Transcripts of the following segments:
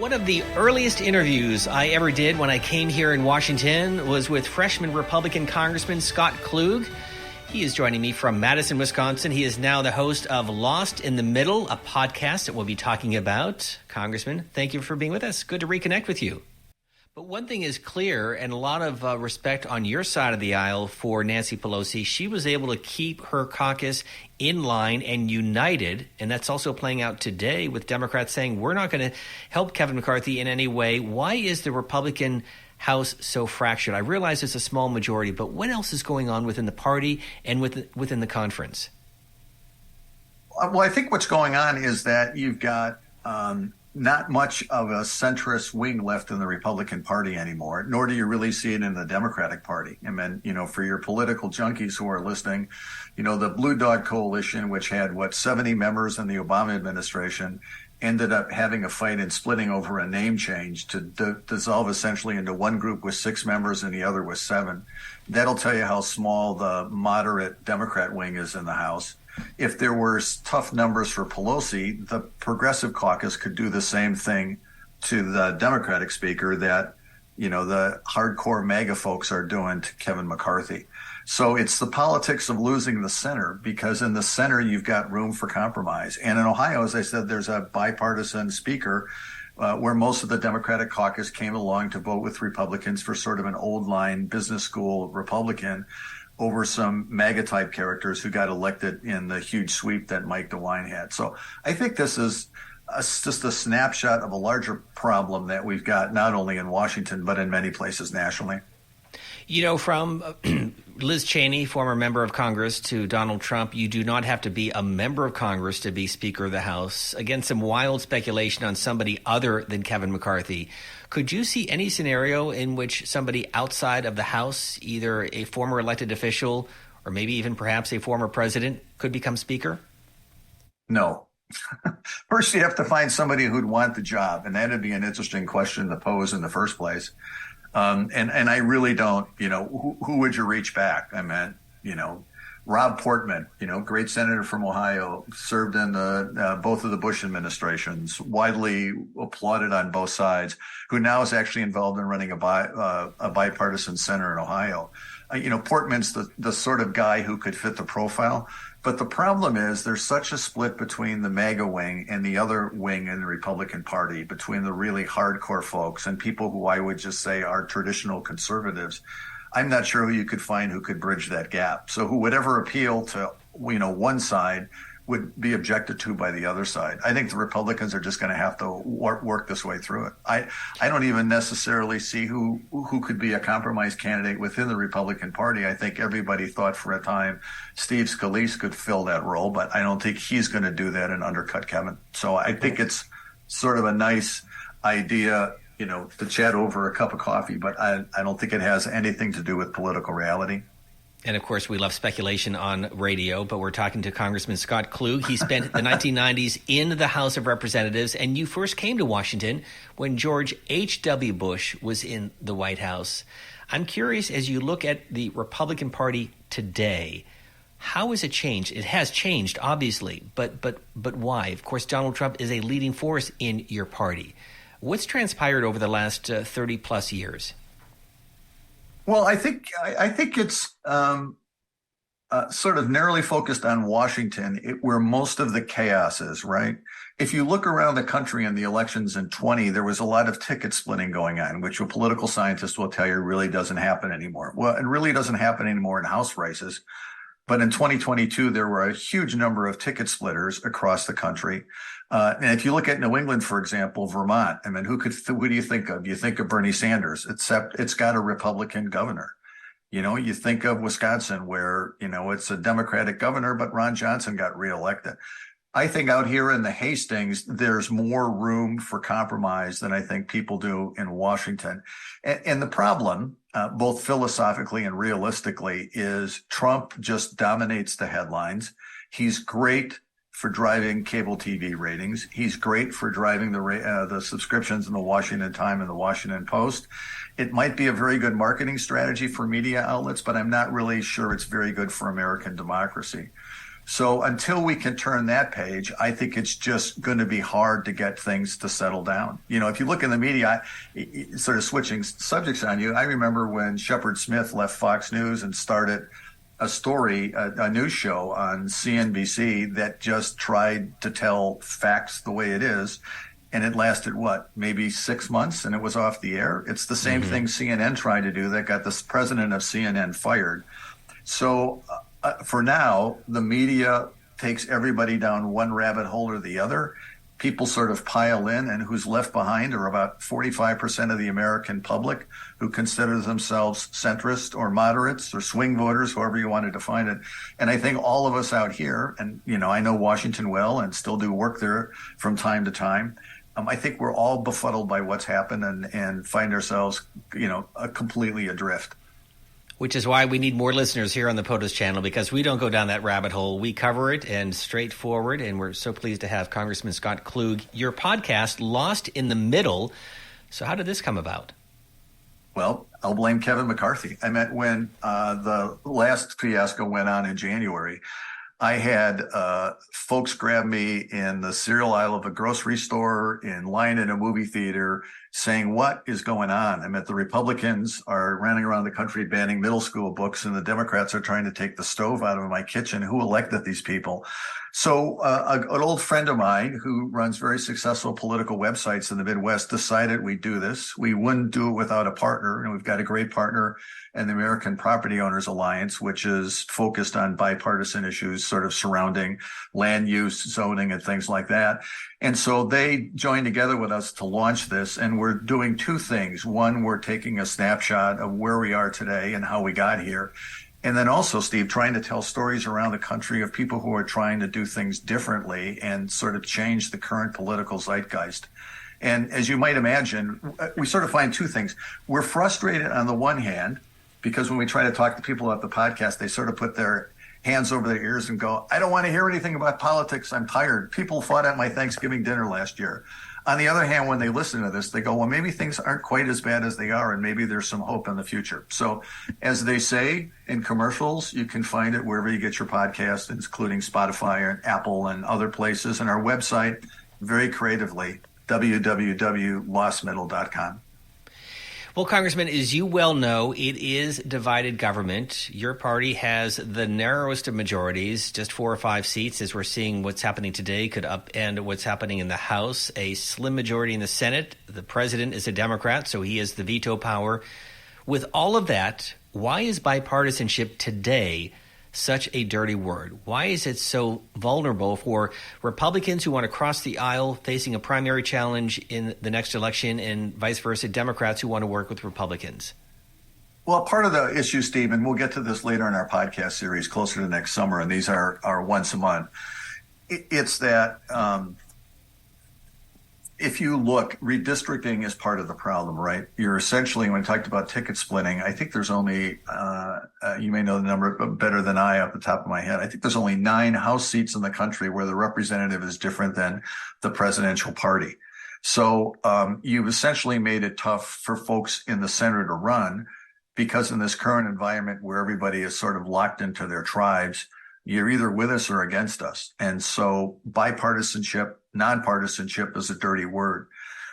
One of the earliest interviews I ever did when I came here in Washington was with freshman Republican Congressman Scott Klug. He is joining me from Madison, Wisconsin. He is now the host of Lost in the Middle, a podcast that we'll be talking about. Congressman, thank you for being with us. Good to reconnect with you. But one thing is clear, and a lot of respect on your side of the aisle for Nancy Pelosi. She was able to keep her caucus in line and united, and that's also playing out today with Democrats saying we're not going to help Kevin McCarthy in any way. Why is the Republican House so fractured? I realize it's a small majority, but what else is going on within the party and within the conference? Well, I think what's going on is that you've got not much of a centrist wing left in the Republican Party anymore, nor do you really see it in the Democratic Party. I mean, for your political junkies who are listening, the Blue Dog Coalition, which had, 70 members in the Obama administration, ended up having a fight and splitting over a name change to dissolve essentially into one group with 6 members and the other with 7. That'll tell you how small the moderate Democrat wing is in the House. If there were tough numbers for Pelosi, the Progressive Caucus could do the same thing to the Democratic Speaker that, the hardcore MAGA folks are doing to Kevin McCarthy. So it's the politics of losing the center, because in the center, you've got room for compromise. And in Ohio, as I said, there's a bipartisan speaker where most of the Democratic caucus came along to vote with Republicans for sort of an old line business school Republican over some MAGA-type characters who got elected in the huge sweep that Mike DeWine had. So I think this is just a snapshot of a larger problem that we've got not only in Washington, but in many places nationally. From Liz Cheney, former member of Congress, to Donald Trump, you do not have to be a member of Congress to be Speaker of the House. Again, some wild speculation on somebody other than Kevin McCarthy. Could you see any scenario in which somebody outside of the House, either a former elected official or maybe even perhaps a former president, could become Speaker? No. First, you have to find somebody who'd want the job, and that'd be an interesting question to pose in the first place. And I really don't, who would you reach back? I meant, Rob Portman, great senator from Ohio, served in both of the Bush administrations, widely applauded on both sides, who now is actually involved in running a bipartisan center in Ohio. Portman's the sort of guy who could fit the profile. But the problem is there's such a split between the MAGA wing and the other wing in the Republican Party, between the really hardcore folks and people who I would just say are traditional conservatives. I'm not sure who you could find who could bridge that gap. So who would ever appeal to, one side would be objected to by the other side. I think the Republicans are just going to have to work this way through it. I don't even necessarily see who could be a compromise candidate within the Republican Party. I think everybody thought for a time Steve Scully could fill that role, but I don't think he's going to do that and undercut Kevin. So I think it's sort of a nice idea, to chat over a cup of coffee, but I don't think it has anything to do with political reality. And, of course, we love speculation on radio, but we're talking to Congressman Scott Klug. He spent the 1990s in the House of Representatives, and you first came to Washington when George H.W. Bush was in the White House. I'm curious, as you look at the Republican Party today, how has it changed? It has changed, obviously, but why? Of course, Donald Trump is a leading force in your party. What's transpired over the last 30-plus years? Well, I think it's sort of narrowly focused on Washington, where most of the chaos is, right? If you look around the country in the elections in 20, there was a lot of ticket splitting going on, which a political scientist will tell you really doesn't happen anymore. Well, it really doesn't happen anymore in House races. But in 2022, there were a huge number of ticket splitters across the country. And if you look at New England, for example, Vermont, I mean, who do you think of? You think of Bernie Sanders, except it's got a Republican governor. You think of Wisconsin, where, it's a Democratic governor, but Ron Johnson got reelected. I think out here in the Hastings, there's more room for compromise than I think people do in Washington. And the problem, both philosophically and realistically, is Trump just dominates the headlines. He's great for driving cable TV ratings. He's great for driving the subscriptions in the Washington Times and the Washington Post. It might be a very good marketing strategy for media outlets, but I'm not really sure it's very good for American democracy. So until we can turn that page, I think it's just going to be hard to get things to settle down. If you look in the media, sort of switching subjects on you, I remember when Shepard Smith left Fox News and started a news show on CNBC that just tried to tell facts the way it is. And it lasted, maybe 6 months, and it was off the air. It's the same thing CNN tried to do that got the president of CNN fired. So for now, the media takes everybody down one rabbit hole or the other. People sort of pile in, and who's left behind are about 45% of the American public who consider themselves centrist or moderates or swing voters, however you want to define it. And I think all of us out here, and I know Washington well and still do work there from time to time, I think we're all befuddled by what's happened and find ourselves, completely adrift. Which is why we need more listeners here on the POTUS channel, because we don't go down that rabbit hole. We cover it and straightforward, and we're so pleased to have Congressman Scott Klug. Your podcast, Lost in the Middle. So how did this come about? Well, I'll blame Kevin McCarthy. I meant when the last fiasco went on in January, I had folks grab me in the cereal aisle of a grocery store, in line in a movie theater, saying, what is going on? I meant the Republicans are running around the country banning middle school books, and the Democrats are trying to take the stove out of my kitchen. Who elected these people? So an old friend of mine who runs very successful political websites in the Midwest decided we'd do this. We wouldn't do it without a partner, and we've got a great partner in the American Property Owners Alliance, which is focused on bipartisan issues sort of surrounding land use, zoning, and things like that. And so they joined together with us to launch this, and we're doing two things. One, we're taking a snapshot of where we are today and how we got here. And then also, Steve, trying to tell stories around the country of people who are trying to do things differently and sort of change the current political zeitgeist. And as you might imagine, we sort of find two things. We're frustrated on the one hand, because when we try to talk to people about the podcast, they sort of put their hands over their ears and go, I don't want to hear anything about politics. I'm tired. People fought at my Thanksgiving dinner last year. On the other hand, when they listen to this, they go, well, maybe things aren't quite as bad as they are, and maybe there's some hope in the future. So as they say in commercials, you can find it wherever you get your podcast, including Spotify and Apple and other places. And our website, very creatively, www.lostmiddle.com. Well, Congressman, as you well know, it is divided government. Your party has the narrowest of majorities, just 4 or 5 seats, as we're seeing what's happening today could upend what's happening in the House. A slim majority in the Senate. The president is a Democrat, so he has the veto power. With all of that, why is bipartisanship today such a dirty word? Why is it so vulnerable for Republicans who want to cross the aisle facing a primary challenge in the next election, and vice versa, Democrats who want to work with Republicans? Well, part of the issue, Steve, and we'll get to this later in our podcast series closer to next summer, and these are once a month, it's that if you look, redistricting is part of the problem, right? You're essentially, when we talked about ticket splitting, I think there's only, you may know the number better than I off the top of my head. I think there's only 9 House seats in the country where the representative is different than the presidential party. So you've essentially made it tough for folks in the center to run, because in this current environment where everybody is sort of locked into their tribes, you're either with us or against us. And so bipartisanship, nonpartisanship is a dirty word.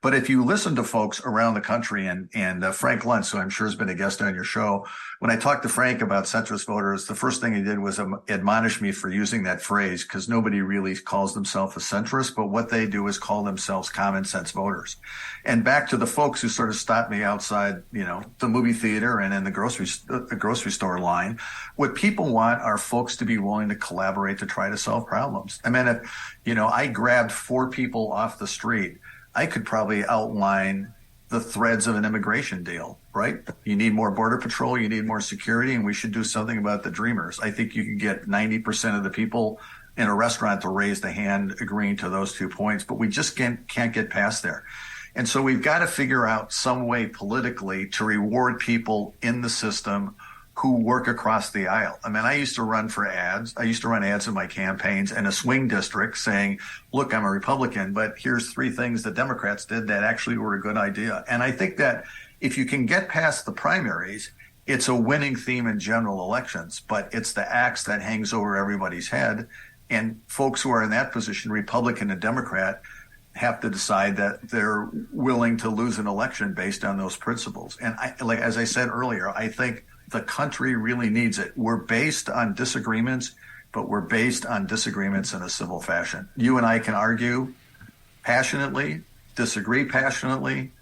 But if you listen to folks around the country, and Frank Luntz, who I'm sure has been a guest on your show, when I talked to Frank about centrist voters, the first thing he did was admonish me for using that phrase, because nobody really calls themselves a centrist, but what they do is call themselves common sense voters. And back to the folks who sort of stopped me outside, the movie theater and in the grocery store line, what people want are folks to be willing to collaborate to try to solve problems. I mean, if, I grabbed 4 people off the street, I could probably outline the threads of an immigration deal, right? You need more border patrol, you need more security, and we should do something about the dreamers. I think you can get 90% of the people in a restaurant to raise the hand agreeing to those 2 points, but we just can't get past there. And so we've got to figure out some way politically to reward people in the system who work across the aisle. I mean, I used to run ads in my campaigns in a swing district saying, look, I'm a Republican, but here's 3 things the Democrats did that actually were a good idea. And I think that if you can get past the primaries It's a winning theme in general elections, but it's the axe that hangs over everybody's head. And folks who are in that position, Republican and Democrat, have to decide that they're willing to lose an election based on those principles. And as I said earlier, I think the country really needs it. We're based on disagreements, but we're based on disagreements in a civil fashion. You and I can argue passionately, disagree passionately,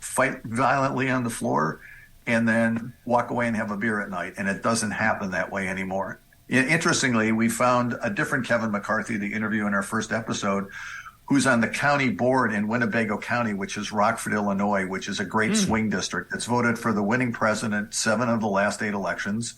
fight violently on the floor, and then walk away and have a beer at night. And it doesn't happen that way anymore. Interestingly, we found a different Kevin McCarthy, the interview in our first episode, who's on the county board in Winnebago County, which is Rockford, Illinois, which is a great swing district. It's voted for the winning president 7 of the last 8 elections.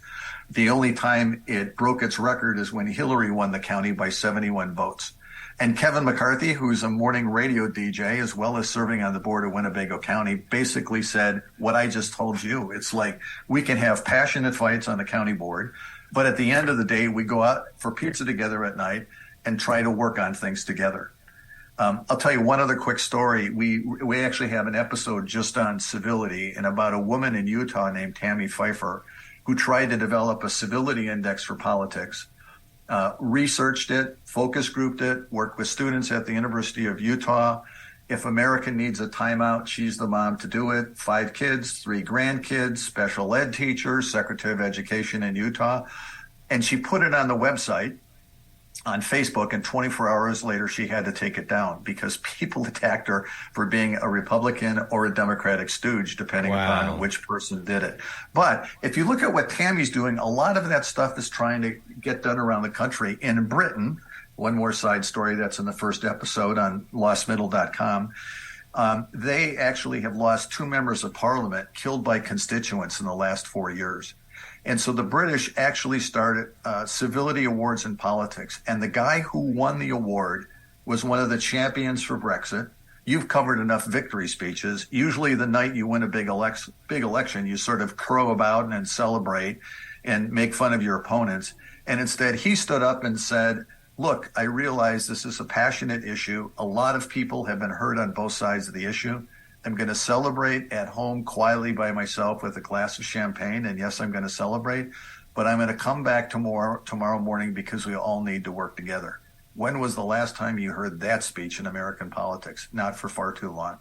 The only time it broke its record is when Hillary won the county by 71 votes. And Kevin McCarthy, who's a morning radio DJ, as well as serving on the board of Winnebago County, basically said what I just told you. It's like we can have passionate fights on the county board, but at the end of the day, we go out for pizza together at night and try to work on things together. I'll tell you one other quick story. We actually have an episode just on civility and about a woman in Utah named Tammy Pfeiffer who tried to develop a civility index for politics, researched it, focus grouped it, worked with students at the University of Utah. If America needs a timeout, she's the mom to do it. 5 kids, 3 grandkids, special ed teacher, Secretary of Education in Utah. And she put it on the website on Facebook, and 24 hours later, she had to take it down because people attacked her for being a Republican or a Democratic stooge, depending upon which person did it. But if you look at what Tammy's doing, a lot of that stuff is trying to get done around the country. In Britain, one more side story that's in the first episode on lostmiddle.com, they actually have lost 2 members of parliament killed by constituents in the last 4 years. And so the British actually started civility awards in politics. And the guy who won the award was one of the champions for Brexit. You've covered enough victory speeches. Usually the night you win a big election, you sort of crow about and celebrate and make fun of your opponents. And instead, he stood up and said, look, I realize this is a passionate issue. A lot of people have been hurt on both sides of the issue. I'm going to celebrate at home quietly by myself with a glass of champagne. And yes, I'm going to celebrate, but I'm going to come back tomorrow morning because we all need to work together. When was the last time you heard that speech in American politics? Not for far too long.